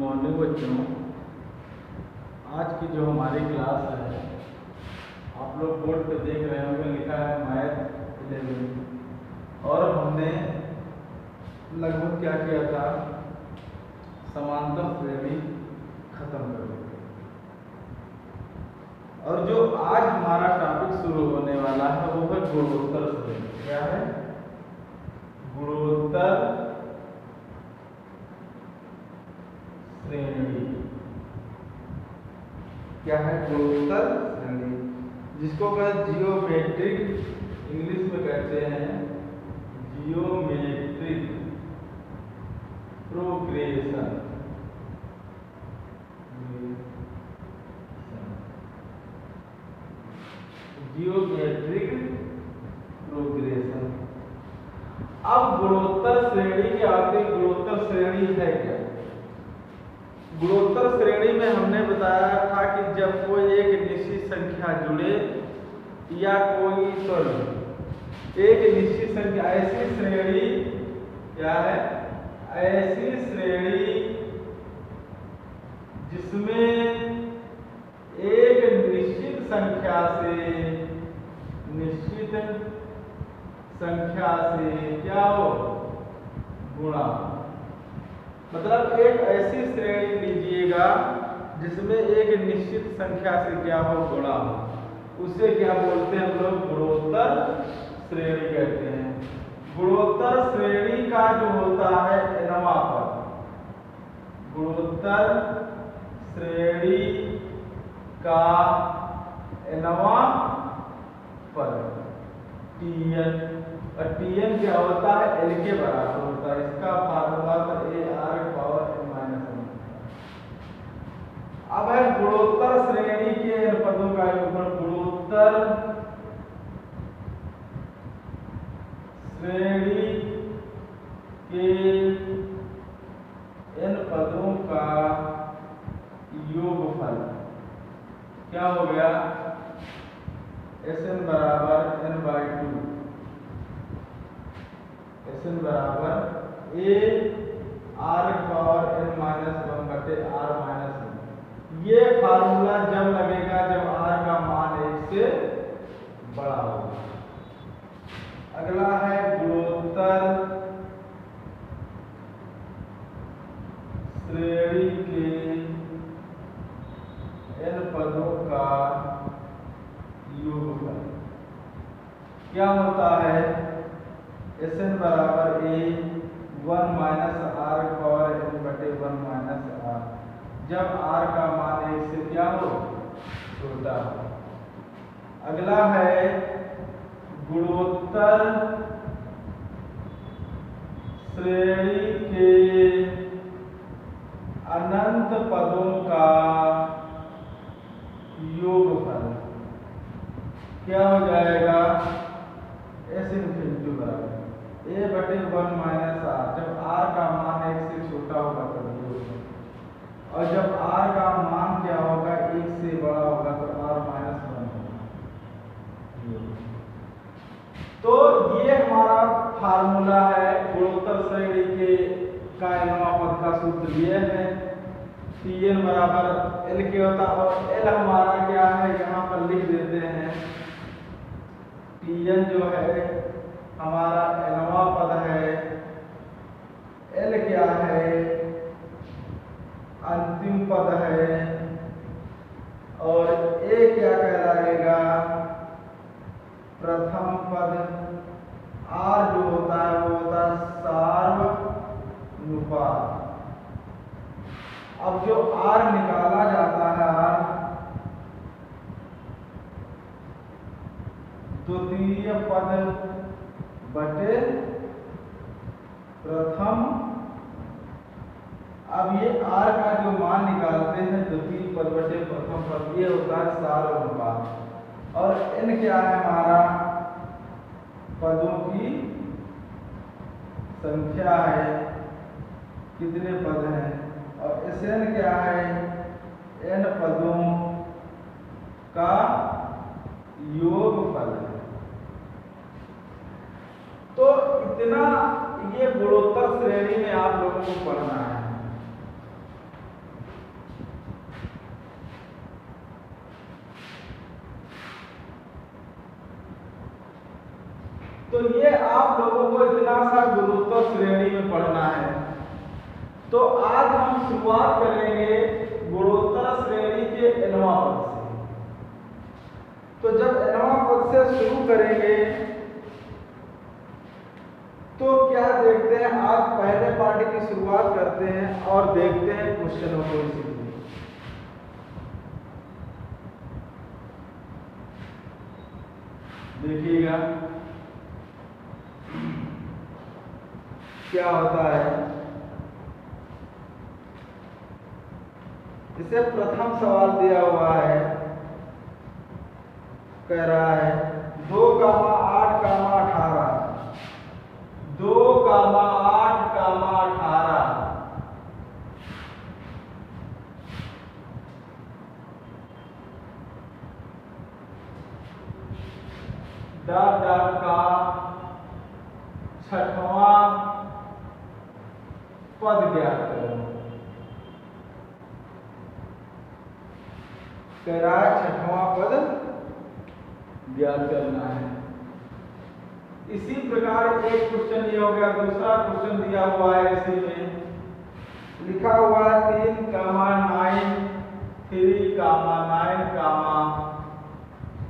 Morning बच्चों। आज की जो हमारी क्लास है, आप लोग बोर्ड पे देख रहे होंगे, लिखा है मैथ 11। और हमने लगभग क्या किया था, समांतर श्रेणी खत्म कर दी। और जो आज हमारा टॉपिक शुरू होने वाला है वो है गुणोत्तर श्रेणी। क्या है? गुणोत्तर श्रेणी। क्या है? गुणोत्तर श्रेणी, जिसको कहते जियोमेट्रिक, इंग्लिश में कहते हैं जियोमेट्रिक प्रोग्रेशन। Geometric progression. अब गुणोत्तर श्रेणी के आगे गुणोत्तर श्रेणी है क्या? गुणोत्तर श्रेणी में हमने बताया था कि जब कोई एक निश्चित संख्या जुड़े या कोई एक निश्चित संख्या, ऐसी श्रेणी क्या है? ऐसी श्रेणी जिसमें एक निश्चित संख्या से क्या हो? गुणा। मतलब एक ऐसी श्रेणी लीजिएगा जिसमें एक निश्चित संख्या से क्या हो? गुणा हो। उसे क्या बोलते हैं हम लोग? गुणोत्तर श्रेणी कहते हैं। गुणोत्तर श्रेणी का जो होता है nवां पद, गुणोत्तर श्रेणी का nवां पद Tn। और Tn क्या होता है? L के बराबर होता है। इसका फार्मूला तो AR⁻n-1। अब है गुणोत्तर श्रेणी के इन पदों का योगफल। गुणोत्तर श्रेणी के इन पदों का योगफल क्या हो गया? Sn बराबर n/2। Sn बराबर AR⁻n-1/R-1। ये फार्मूला जब लगेगा जब r का मान 1 से बड़ा होगा। अगला है गुणोत्तर श्रेणी के इन पदों का योगफल क्या होता है? Sn बराबर A1-R⁻n/1-R, जब r का मान 1 से क्या हो? छोटा हो। अगला है गुणोत्तर श्रेणी के अनंत पदों का योगफल क्या हो जाएगा? S∞ बराबर A/1-R, जब r का मान 1 से छोटा होगा तब योगफल, और जब r का मान क्या होगा? 1 से बड़ा होगा तो R-1 होगा। तो ये हमारा फार्मूला है गुणोत्तर श्रेणी के का nवां पद का सूत्र ये है। Tn बराबर L के होता है, और L हमारा क्या है? यहाँ पर लिख देते हैं। Tn जो है हमारा nवां पद है, L क्या है? अंतिम पद है, और A क्या कहलाएगा? प्रथम पद। R जो होता है वो होता है सार्वनुपात। अब जो R निकाला जाता है, द्वितीय पद बटे प्रथम। अब ये R का जो मान निकालते हैं द्वितीय पद बटे प्रथम पद, ये होता है सार्वनुपात। और n क्या है? हमारा पदों की संख्या है, कितने पद हैं। और Sn क्या है? n पदों का योगफल है। तो इतना ये गुणोत्तर श्रेणी में आप लोगों को पढ़ना है। तो ये आप लोगों को इतना सा गुणोत्तर श्रेणी में पढ़ना है। तो आज हम शुरुआत करेंगे गुणोत्तर श्रेणी के nवां पद से। तो जब nवां पद से शुरू करेंगे तो क्या देखते हैं, आज पहले पार्ट की शुरुआत करते हैं और देखते हैं क्वेश्चनों को। इसीलिए देखिएगा क्या होता है। इसे प्रथम सवाल दिया हुआ है, कह रहा है 2, 8, 18 2, 8, 18 डॉट डॉट का छठवां पद ज्ञात करो। कह रहा है छठवां पद ज्ञात करना है। इसी प्रकार एक क्वेश्चन ये हो गया। दूसरा क्वेश्चन दिया हुआ है, इसी में लिखा हुआ है 3, 9 3, 9,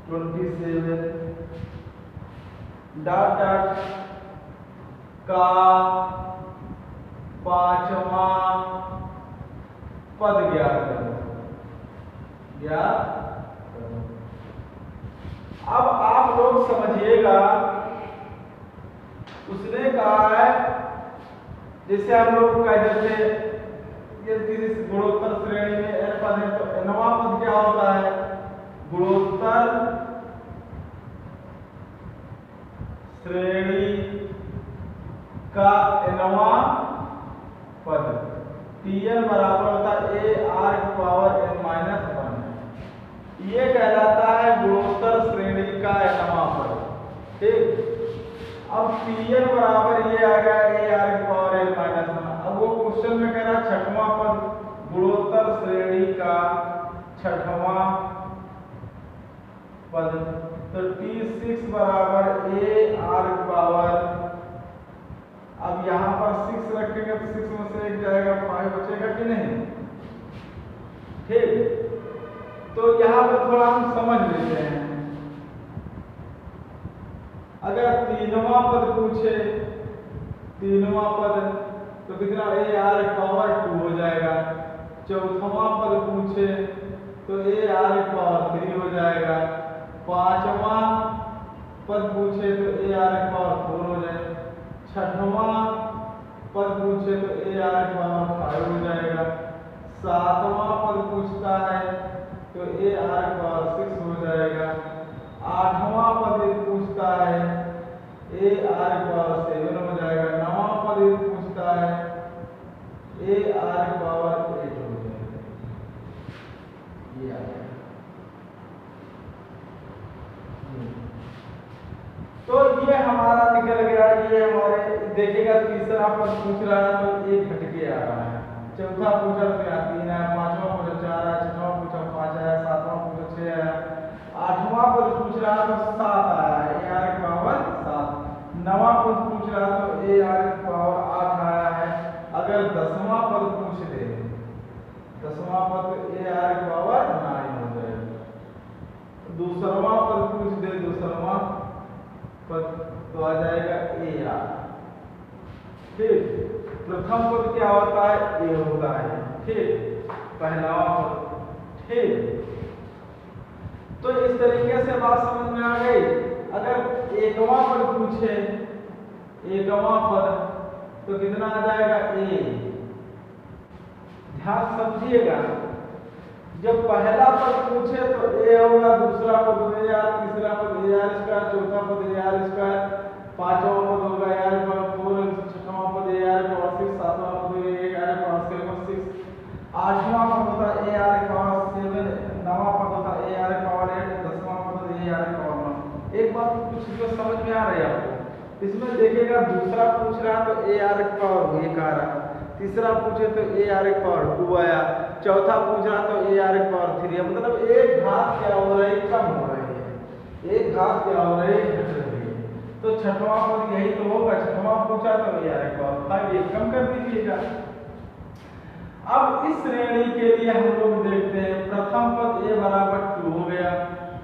27 डॉट डॉट का पांचवां पद ज्ञात करो। ज्ञात करो। अब आप लोग समझिएगा, उसने कहा है जैसे हम लोग कहते थे ये किसी गुणोत्तर श्रेणी में n पद है, तो nवां पद क्या होता है? गुणोत्तर श्रेणी का nवां पद Tn बराबर होता है ar⁻n-1। ये कहलाता है गुणोत्तर श्रेणी का nवां पद। ठीक, अब Tn बराबर ये आ गया ar⁻n-1। अब वो क्वेश्चन में कह रहा छठवां पद, गुणोत्तर श्रेणी का छठवां पद, तो T6 बराबर ar⁻। अब यहाँ पर 6 रखेंगे तो 6 में से 1 जाएगा, 5 बचेगा कि नहीं? ठीक, तो यहाँ पर थोड़ा हम समझ लेते हैं। अगर तीनवां पद पूछे, तीनवां पद तो कितना ar⁻2 हो जाएगा। चौथवां पद पूछे तो ar⁻3 हो जाएगा। पांचवां पद पूछे तो ar⁻4 हो जाएगा। छठवां पद पूछे तो ar⁻5 हो जाएगा। सातवां पद पूछता है तो ar⁻6 हो जाएगा। आठवां पद पूछता है ar⁻7 हो जाएगा। नवां पद पूछता है ar⁻8 हो जाएगा। ये आ गया। तो ये हमारा निकल गया। ये हमारे देखिएगा तीसरा पद पूछ रहा है तो 1 घटके आ रहा है। चौथा पूछा तो यहाँ 3 है। पांचवा पूछा 4 है। छठवां पूछा 5 है। सातवां पूछा 6 है। आठवां पद पूछ रहा तो 7 आया है, ar⁻7। नवां पद पूछ रहा तो ar⁻8 आया है। अगर 10वां पद पूछ दे, 10वां पद तो ar⁻9 हो जाएगा। दूसरवां पद पूछ दे, दूसरवां पद तो आ जाएगा ar। ठीक, प्रथम पद क्या होता है? a होता है। ठीक, पहला पद। ठीक, तो इस तरीके से बात समझ में आ गई। अगर एकवां पद पूछे, एकवां पद तो कितना आ जाएगा? a। ध्यान समझिएगा, जब पहला पद पूछे तो a होगा, दूसरा पद ar, तीसरा पद ar², चौथा पद ar², पांचवा पद होगा ar⁻4, छठवां पद ar⁻6, सातवां पद ar⁻6, आठवां पद होता ar⁻7, नवां पद होता ar⁻8, 10वां पद ar⁻9। एक बात कुछ जो समझ में आ रही है आपको, इसमें देखिएगा दूसरा पूछ रहा तो ar⁻1 आ रहा, तीसरा पूछे तो ar⁻2 आया, चौथा पूछ रहा तो ar⁻3। मतलब एक घात क्या हो रही है? कम हो रही है। एक घात क्या हो रही है? घट रही है। तो छठवां पद यही तो होगा, छठवां पूछा तो A r⁵ ये कम कर दीजिएगा। अब इस श्रेणी के लिए हम लोग देखते हैं प्रथम पद a बराबर 2 हो गया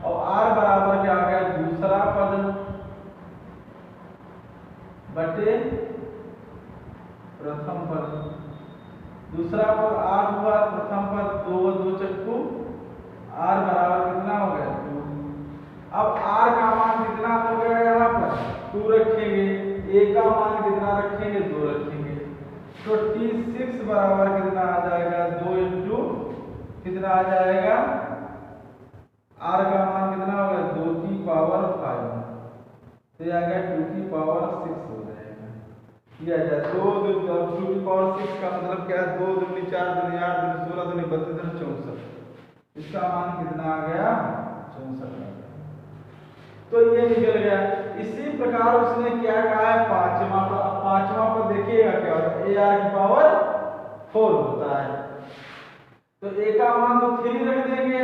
और r बराबर क्या आ गया, दूसरा पद बटे प्रथम पद। दूसरा पद 8 हुआ, प्रथम पद 2 2 चक्कू r बराबर कितना हो गया 2। अब r का मान कितना हो गया, यहाँ पर 2 रखेंगे, a का मान कितना रखेंगे, 2 रखेंगे, तो T6 बराबर कितना आ जाएगा, 2 इंटू कितना आ जाएगा, r का मान कितना होगा 2 की पावर 5, तो ये आ गया 2 की पावर 6 हो जाएगा। ये आ जाए 2 की पावर 6 का मतलब क्या है, 2 दूनी 4 दूनी 8 दूनी 16 दूनी 32 दूनी 64, इसका मान कितना आ गया 64 आ गया। तो ये निकल गया। इसी प्रकार उसने क्या कहा है, पांचवा पर देखिएगा क्या होता है, a r की पावर 4 होता है, तो a का मान तो 3 रख देंगे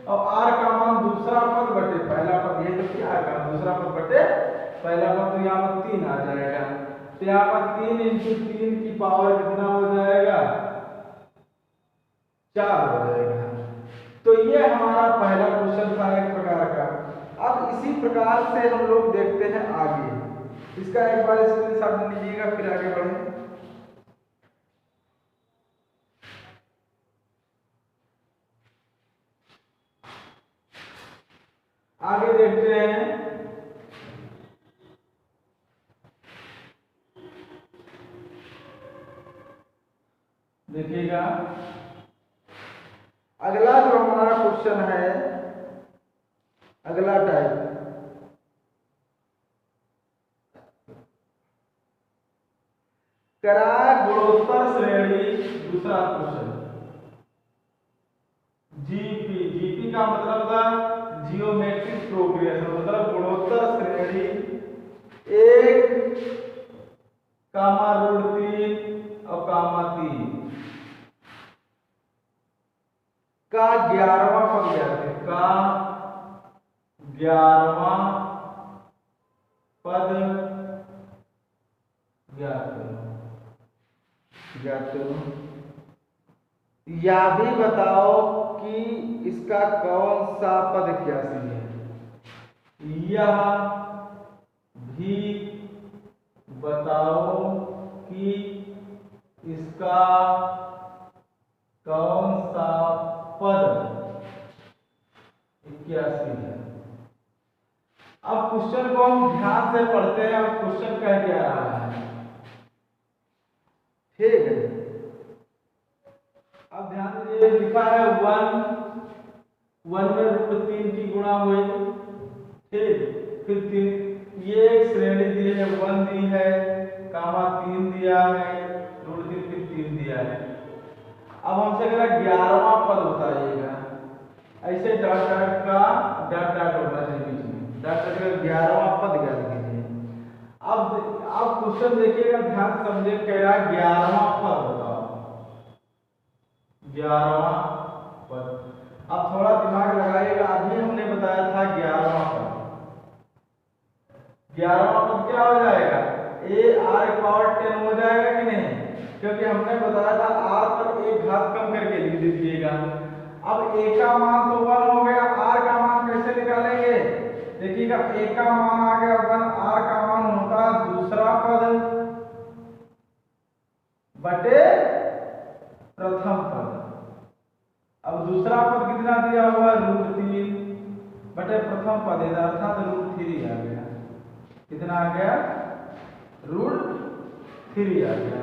और r का मान दूसरा पद बटे पहला पद, ये तो क्या है दूसरा पद बटे पहला पद, तो यहाँ पर 3 आ जाएगा, तो यहाँ पर 3 इंटू 3 की पावर कितना हो जाएगा 4 हो जाएगा। तो ये हमारा पहला क्वेश्चन था एक प्रकार का। अब इसी प्रकार से हम लोग देखते हैं आगे, इसका एक बार स्क्रीनशॉट लीजिएगा फिर आगे बढ़ें। आगे देखते हैं, देखिएगा अगला जो हमारा क्वेश्चन है, अगला टाइप कराया गुणोत्तर श्रेणी, दूसरा क्वेश्चन जीपी का मतलब था जियोमेट्रिक प्रोग्रेशन, मतलब गुणोत्तर श्रेणी 1, √3 और 3 का 11वां पद ज्ञात है, का 11वां पद ज्ञात करो, या भी बताओ कि इसका कौन सा पद क्यासी है, यह भी बताओ कि इसका कौन सा पद 81 है। अब क्वेश्चन को हम ध्यान से पढ़ते हैं और क्वेश्चन कह क्या रहा है, ठीक है। अब ध्यान दीजिए, लिखा है 1 में √3 की गुणा हुई, ठीक, फिर 3, ये एक श्रेणी दी है, 1 दी है, 3 दिया है, √3 फिर 3 दिया है। अब हमसे कह रहा 11वां पद बताइएगा, ऐसे डॉट डॉट होना चाहिए बीच में, डॉट डॉट का 11वां पद ज्ञात कीजिए। अब क्वेश्चन देखिएगा, ध्यान समझे, कह रहा 11वां पद बताओ, 11वां पद। अब थोड़ा दिमाग लगाइएगा, अभी हमने बताया था 11वां पद, 11वां पद क्या हो जाएगा, a⁵ हो जाएगा कि नहीं, क्योंकि हमने बताया था r पर एक घात कम करके लिख दीजिएगा। अब a का मान तो 1 हो गया, r का मान कैसे निकालेंगे, देखिएगा a का मान आ गया 1, r का मान होता दूसरा पद बटे प्रथम पद। अब दूसरा पद कितना दिया हुआ √3 बटे प्रथम पद, अर्थात √3 आ गया, कितना आ गया √3 आ गया।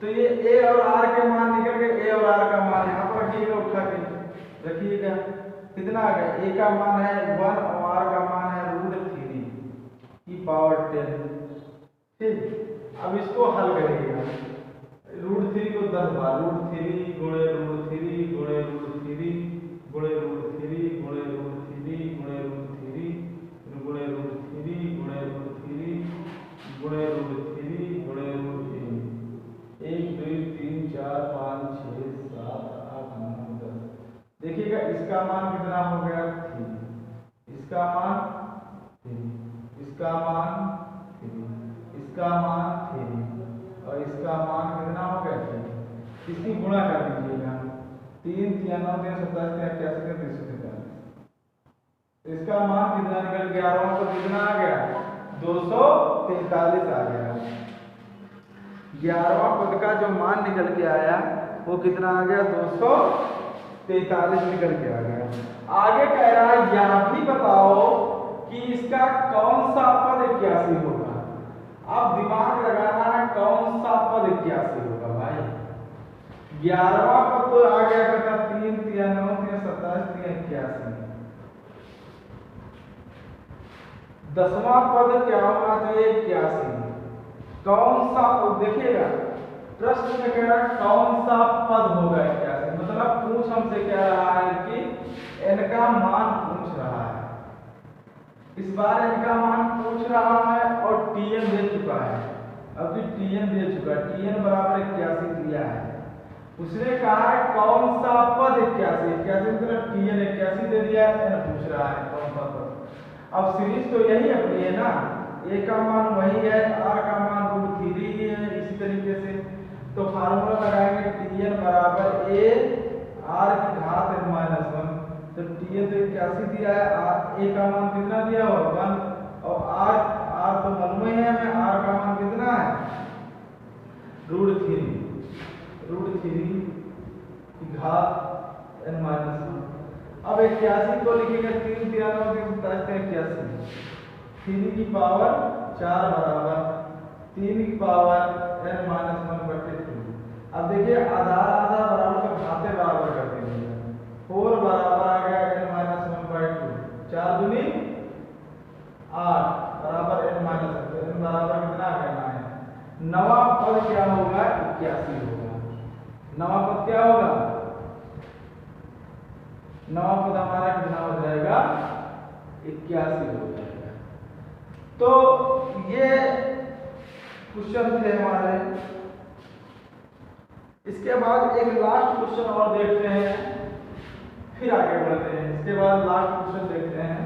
तो ये a और r के मान निकल गए, a और r का मान यहाँ पर रखिएगा, उठा के रखिएगा, कितना आ गया, a का मान है 1 और r का मान है √3 की पावर 10, ठीक। अब इसको हल करिएगा, √3 को 10 बार, √3 गुणे √3 गुणे √3 गुणे √3 गुणे √3 गुणे √3 गुणे √3 गुणे √3 गुणे √3 गुणे √3, 1 2 3 4 5 6 7 8 9 10। देखिएगा इसका मान कितना हो गया 3, इसका मान 3, इसका मान 3, इसका मान 3 और इसका मान कितना हो गया 3। इसकी गुणा कर दीजिएगा 3 3 9 3 27 81 343। इसका मान कितना निकल गया, 11वां पद कितना आ गया 243 आ गया। 11वां पद का जो मान निकल के आया वो कितना आ गया 243 निकल के आ गया। आगे कह रहा है यह भी बताओ कि इसका कौन सा पद 81 होगा। अब दिमाग लगाना है कौन सा पद 81 होगा भाई। 11वां पद तो आ गया बेटा 3 3 9 3 27 3 81। 10वां पद क्या होना चाहिए 81। कौन सा पद देखिएगा प्रश्न में कह रहा है कौन सा पद होगा 81, मतलब पूछ हमसे कह रहा है कि n का मान पूछ रहा है। इस बार n का मान पूछ रहा है और tn दे चुका है। अभी tn दे चुका है, tn बराबर 81 दिया है। उसने कहा है कौन सा पद 81, 81 मतलब tn 81 दे दिया है, n पूछ रहा है कौन सा पद। अब सीरीज तो यही अपनी है ना, a का मान वही है, r का मान √3 ही है। इसी तरीके से तो फार्मूला लगाएंगे tn बराबर a r की घात n-1। तो tn तो 81 दिया है, a का मान कितना दिया हुआ 1 और r तो मालूम ही है हमें, r का मान कितना है √3 की घात n-1। अब 81 को लिखेंगे 3 3 9 3 81। 3 की पावर 4 बराबर 3 की पावर n-1/2। अब देखिए आधा आधा बराबर का घाते बराबर कर दीजिए। 4 बराबर आ गया n-1/2। 4 दूनी 8 बराबर n-1। n बराबर कितना आ गया 9। नवा पद क्या होगा 81 होगा। नवा पद क्या होगा, नवा पद हमारा कितना हो जाएगा 81 हो जाएगा। तो ये क्वेश्चन थे हमारे। इसके बाद एक लास्ट क्वेश्चन और देखते हैं, फिर आगे बढ़ते हैं। इसके बाद लास्ट क्वेश्चन देखते हैं।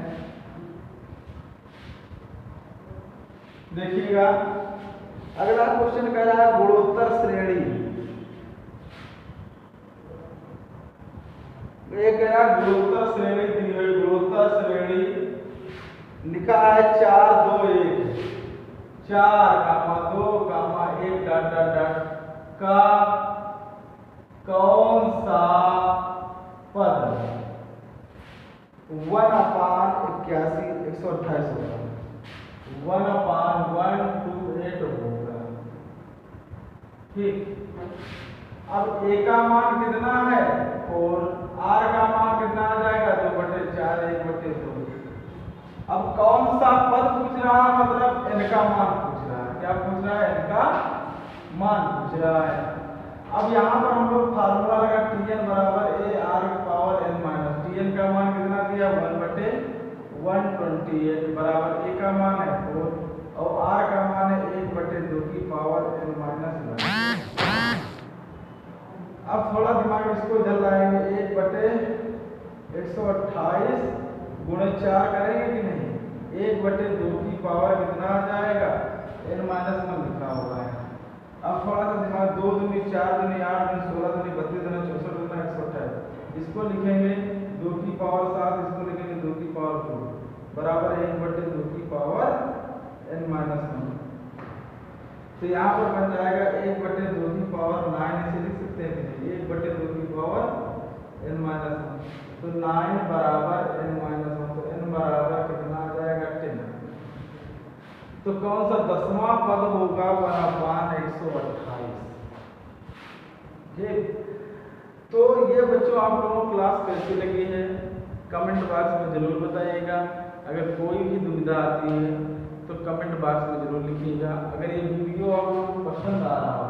देखिएगा अगला क्वेश्चन कह रहा है गुणोत्तर श्रेणी। एक कह रहा है गुणोत्तर श्रेणी दी हुई, गुणोत्तर श्रेणी लिखा है 4 2 1 4 2 1 डॉट डॉट डॉट का कौन सा पद 1/81 128 होगा। 1/128 होगा। ठीक, अब a का मान कितना है 4, r का मान कितना आ जाएगा 2/4 1/2। अब कौन सा पद पूछ रहा है, मतलब n का मान पूछ रहा है। क्या पूछ रहा है, n का मान पूछ रहा है। अब यहाँ पर हम लोग फार्मूला लगा tn बराबर a r की पावर n-। tn का मान कितना दिया 1/128 बराबर a का मान है 4 और r का मान है 1/2 की पावर n-1। अब थोड़ा दिमाग इसको इधर लाएंगे, 1/128 गुणे 4 करेंगे कि नहीं, 1/2 की पावर कितना आ जाएगा n-1 लिखा हुआ है। अब थोड़ा सा दिमाग 2 दूनी 4 दूनी 8 दूनी 16 दूनी 32 दूनी 64 दूनी 128। इसको लिखेंगे 2 की पावर 7, इसको लिखेंगे 2 की पावर 2 बराबर 1/2 की पावर n-1। तो यहाँ पर बन जाएगा 1/2 की पावर 9, ऐसे लिख सकते हैं कि नहीं 1/2 की पावर n-1। तो 9 बराबर n-1, तो n बराबर कितना आ जाएगा 10। तो कौन सा 10वां पद होगा 1/128। तो ये बच्चों आप लोगों को क्लास कैसी लगी है कमेंट बॉक्स में जरूर बताइएगा। अगर कोई भी दुविधा आती है तो कमेंट बॉक्स में जरूर लिखिएगा। अगर ये वीडियो आप लोगों को पसंद आ रहा हो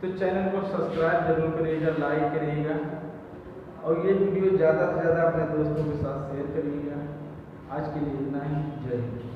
तो चैनल को सब्सक्राइब जरूर करिएगा, लाइक करिएगा और ये वीडियो ज़्यादा से ज़्यादा अपने दोस्तों के साथ शेयर करिएगा। आज के लिए इतना ही, जय हिंद।